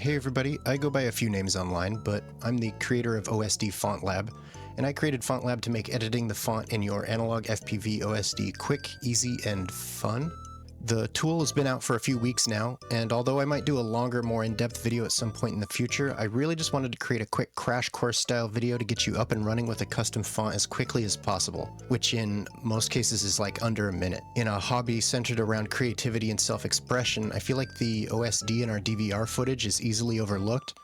Hey everybody, I go by a few names online, but I'm the creator of OSD Font Lab, and I created Font Lab to make editing the font in your analog FPV OSD quick, easy, and fun. The tool has been out for a few weeks now, and although I might do a longer, more in-depth video at some point in the future, I really just wanted to create a quick crash course style video to get you up and running with a custom font as quickly as possible, which in most cases is like under a minute. In a hobby centered around creativity and self-expression, I feel like the OSD in our DVR footage is easily overlooked,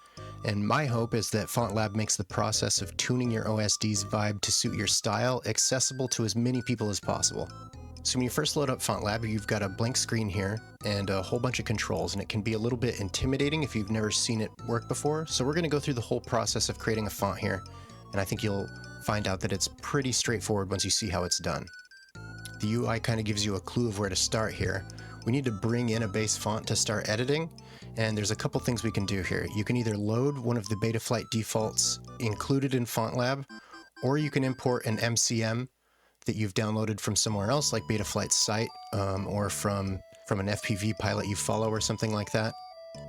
and my hope is that Font Lab makes the process of tuning your OSD's vibe to suit your style accessible to as many people as possible. So when you first load up Font Lab, you've got a blank screen here and a whole bunch of controls, and it can be a little bit intimidating if you've never seen it work before. So we're going to go through the whole process of creating a font here, and I think you'll find out that it's pretty straightforward once you see how it's done. The UI kind of gives you a clue of where to start here. We need to bring in a base font to start editing, and there's a couple things we can do here. You can either load one of the Betaflight defaults included in Font Lab, or you can import an MCM that you've downloaded from somewhere else, like Betaflight's site, or from an FPV pilot you follow or something like that.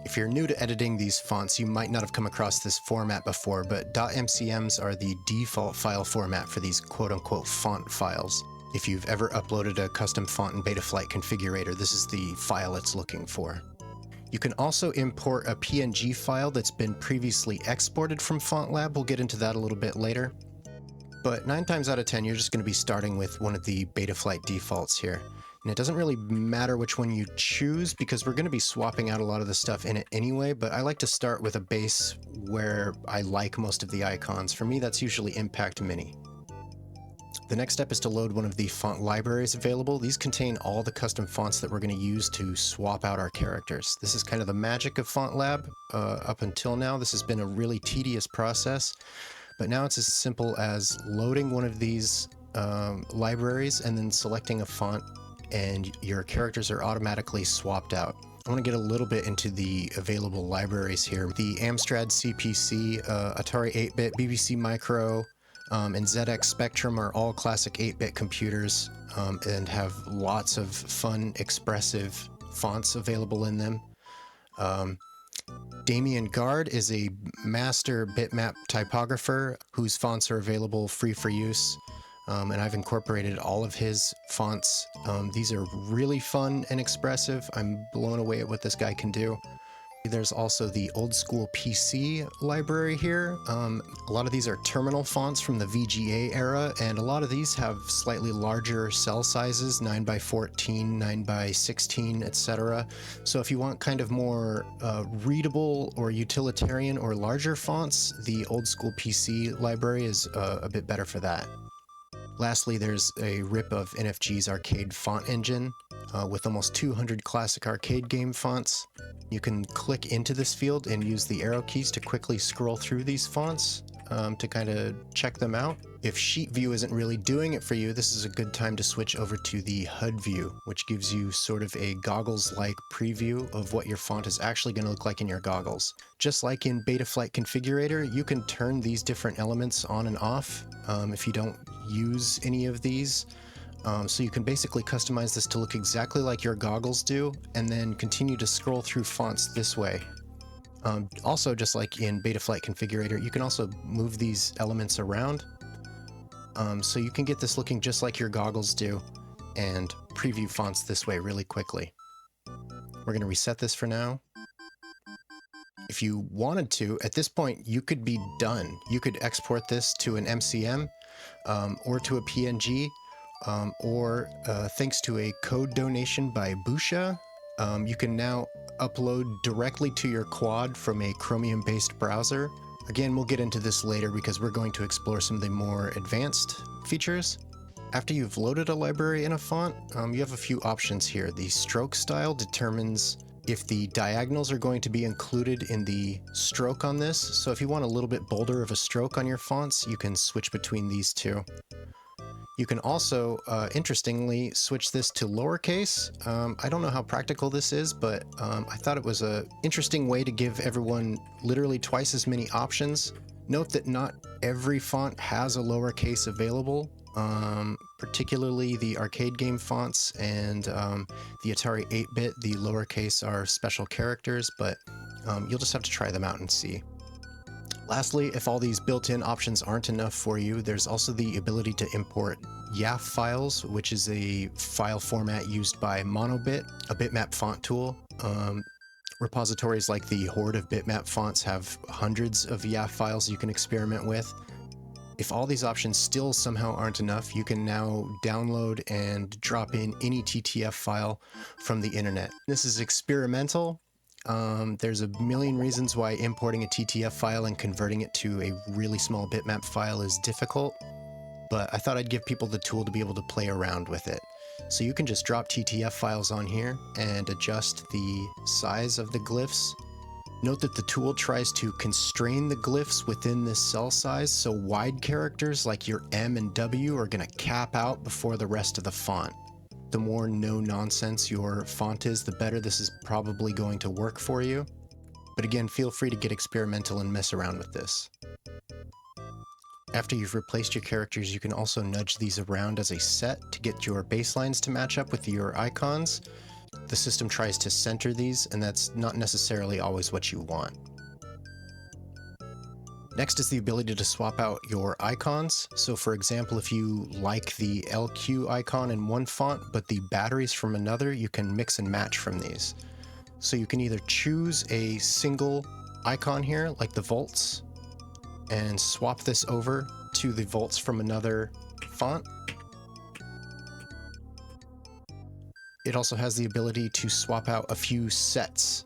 If you're new to editing these fonts, you might not have come across this format before, but .mcms are the default file format for these quote-unquote font files. If you've ever uploaded a custom font in Betaflight configurator, this is the file it's looking for. You can also import a PNG file that's been previously exported from Font Lab. We'll get into that a little bit later. But 9 times out of 10, you're just going to be starting with one of the Betaflight defaults here. And it doesn't really matter which one you choose because we're going to be swapping out a lot of the stuff in it anyway, but I like to start with a base where I like most of the icons. For me, that's usually Impact Mini. The next step is to load one of the font libraries available. These contain all the custom fonts that we're going to use to swap out our characters. This is kind of the magic of Font Lab. Up until now, this has been a really tedious process. But now it's as simple as loading one of these libraries and then selecting a font, and your characters are automatically swapped out. I want to get a little bit into the available libraries here. The Amstrad CPC, Atari 8-bit, BBC Micro, and ZX Spectrum are all classic 8-bit computers and have lots of fun, expressive fonts available in them. Damien Guard is a master bitmap typographer whose fonts are available free for use, and I've incorporated all of his fonts. These are really fun and expressive. I'm blown away at what this guy can do. There's also the old school PC library here. A lot of these are terminal fonts from the VGA era, and a lot of these have slightly larger cell sizes, 9x14, 9x16, etc. So if you want kind of more readable or utilitarian or larger fonts, the old school PC library is a bit better for that. Lastly, there's a rip of NFG's arcade font engine with almost 200 classic arcade game fonts. You can click into this field and use the arrow keys to quickly scroll through these fonts to kind of check them out. If Sheet View isn't really doing it for you, this is a good time to switch over to the HUD view, which gives you sort of a goggles-like preview of what your font is actually going to look like in your goggles. Just like in Betaflight Configurator, you can turn these different elements on and off if you don't use any of these. So you can basically customize this to look exactly like your goggles do, and then continue to scroll through fonts this way. Also, just like in Betaflight Configurator, you can also move these elements around, so you can get this looking just like your goggles do, and preview fonts this way really quickly. We're going to reset this for now. If you wanted to, at this point, you could be done. You could export this to an MCM or to a PNG. Or thanks to a code donation by Busha, you can now upload directly to your quad from a Chromium-based browser. Again, we'll get into this later because we're going to explore some of the more advanced features. After you've loaded a library in a font, you have a few options here. The stroke style determines if the diagonals are going to be included in the stroke on this. So if you want a little bit bolder of a stroke on your fonts, you can switch between these two. You can also, interestingly, switch this to lowercase. I don't know how practical this is, but I thought it was an interesting way to give everyone literally twice as many options. Note that not every font has a lowercase available, particularly the arcade game fonts and the Atari 8-bit. The lowercase are special characters, but You'll just have to try them out and see. Lastly, if all these built-in options aren't enough for you, there's also the ability to import YAFF files, which is a file format used by Monobit, a bitmap font tool. Repositories like the Horde of bitmap fonts have hundreds of YAFF files you can experiment with. If all these options still somehow aren't enough, you can now download and drop in any TTF file from the internet. This is experimental. There's a million reasons why importing a TTF file and converting it to a really small bitmap file is difficult, but I thought I'd give people the tool to be able to play around with it. So you can just drop TTF files on here and adjust the size of the glyphs. Note that the tool tries to constrain the glyphs within this cell size, so wide characters like your M and W are going to cap out before the rest of the font. The more no-nonsense your font is, the better this is probably going to work for you. But again, feel free to get experimental and mess around with this. After you've replaced your characters, you can also nudge these around as a set to get your baselines to match up with your icons. The system tries to center these, and that's not necessarily always what you want. Next is the ability to swap out your icons. So for example, if you like the LQ icon in one font, but the batteries from another, you can mix and match from these. So you can either choose a single icon here, like the volts, and swap this over to the volts from another font. It also has the ability to swap out a few sets.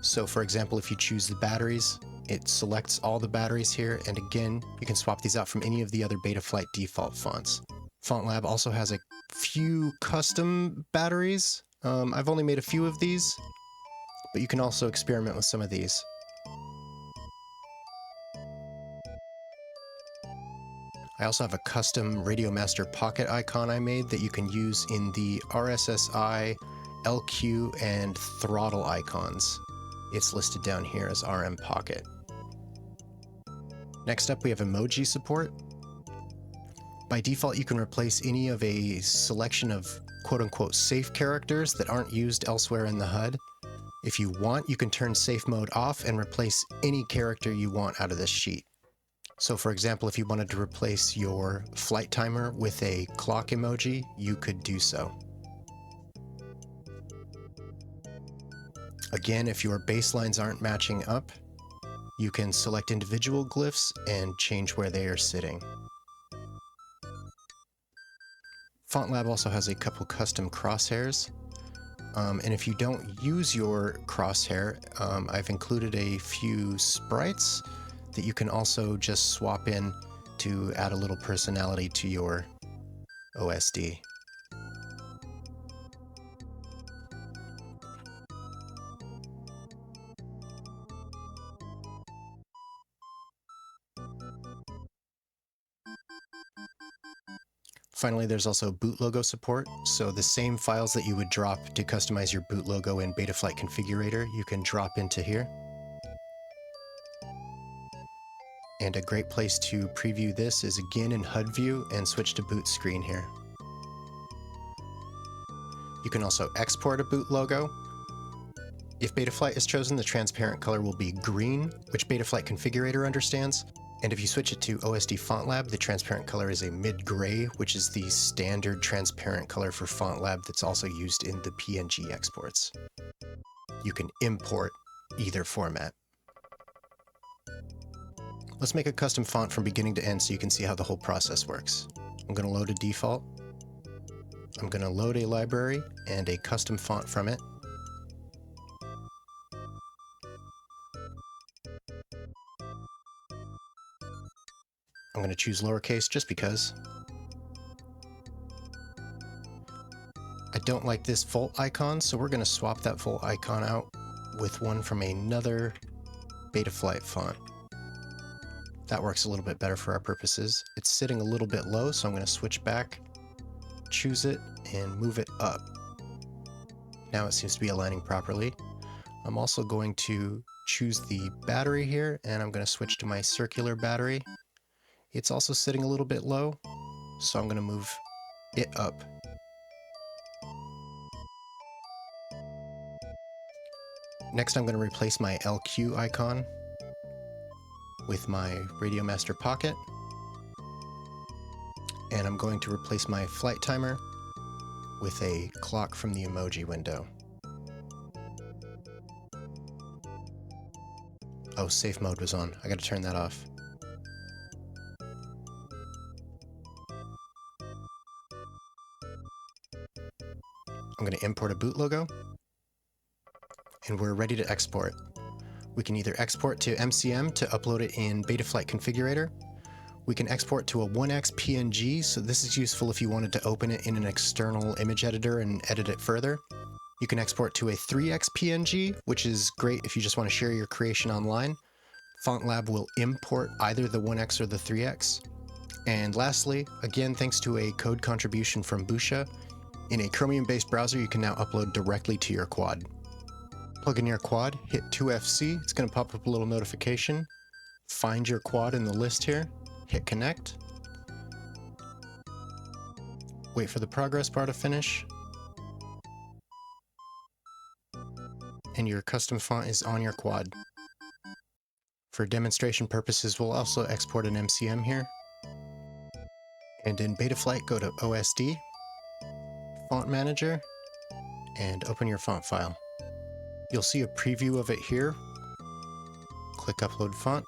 So for example, if you choose the batteries, it selects all the batteries here, and again, you can swap these out from any of the other Betaflight default fonts. FontLab also has a few custom batteries. I've only made a few of these, but you can also experiment with some of these. I also have a custom Radiomaster Pocket icon I made that you can use in the RSSI, LQ, and throttle icons. It's listed down here as RM Pocket. Next up, we have emoji support. By default, you can replace any of a selection of quote-unquote safe characters that aren't used elsewhere in the HUD. If you want, you can turn safe mode off and replace any character you want out of this sheet. So for example, if you wanted to replace your flight timer with a clock emoji, you could do so. Again, if your baselines aren't matching up, you can select individual glyphs and change where they are sitting. FontLab also has a couple custom crosshairs. And if you don't use your crosshair, I've included a few sprites that you can also just swap in to add a little personality to your OSD. Finally, there's also boot logo support, so the same files that you would drop to customize your boot logo in Betaflight Configurator, you can drop into here. And a great place to preview this is again in HUD view and switch to boot screen here. You can also export a boot logo. If Betaflight is chosen, the transparent color will be green, which Betaflight Configurator understands. And if you switch it to OSD FontLab, the transparent color is a mid-gray, which is the standard transparent color for FontLab that's also used in the PNG exports. You can import either format. Let's make a custom font from beginning to end so you can see how the whole process works. I'm going to load a default. I'm going to load a library and a custom font from it. I'm going to choose lowercase just because. I don't like this volt icon, so we're going to swap that volt icon out with one from another Betaflight font. That works a little bit better for our purposes. It's sitting a little bit low, so I'm going to switch back, choose it, and move it up. Now it seems to be aligning properly. I'm also going to choose the battery here, and I'm going to switch to my circular battery. It's also sitting a little bit low, so I'm going to move it up. Next, I'm going to replace my LQ icon with my Radio Master Pocket. And I'm going to replace my flight timer with a clock from the Emoji window. Oh, safe mode was on. I gotta turn that off. I'm gonna import a boot logo, and we're ready to export. We can either export to MCM to upload it in Betaflight Configurator. We can export to a 1x PNG, so this is useful if you wanted to open it in an external image editor and edit it further. You can export to a 3x PNG, which is great if you just want to share your creation online. FontLab will import either the 1x or the 3x. And lastly, again, thanks to a code contribution from Busha, in a Chromium-based browser, you can now upload directly to your quad. Plug in your quad, hit 2FC, it's going to pop up a little notification. Find your quad in the list here, hit connect. Wait for the progress bar to finish. And your custom font is on your quad. For demonstration purposes, we'll also export an MCM here. And in Betaflight, go to OSD, Font Manager, and open your font file. You'll see a preview of it here. Click Upload Font.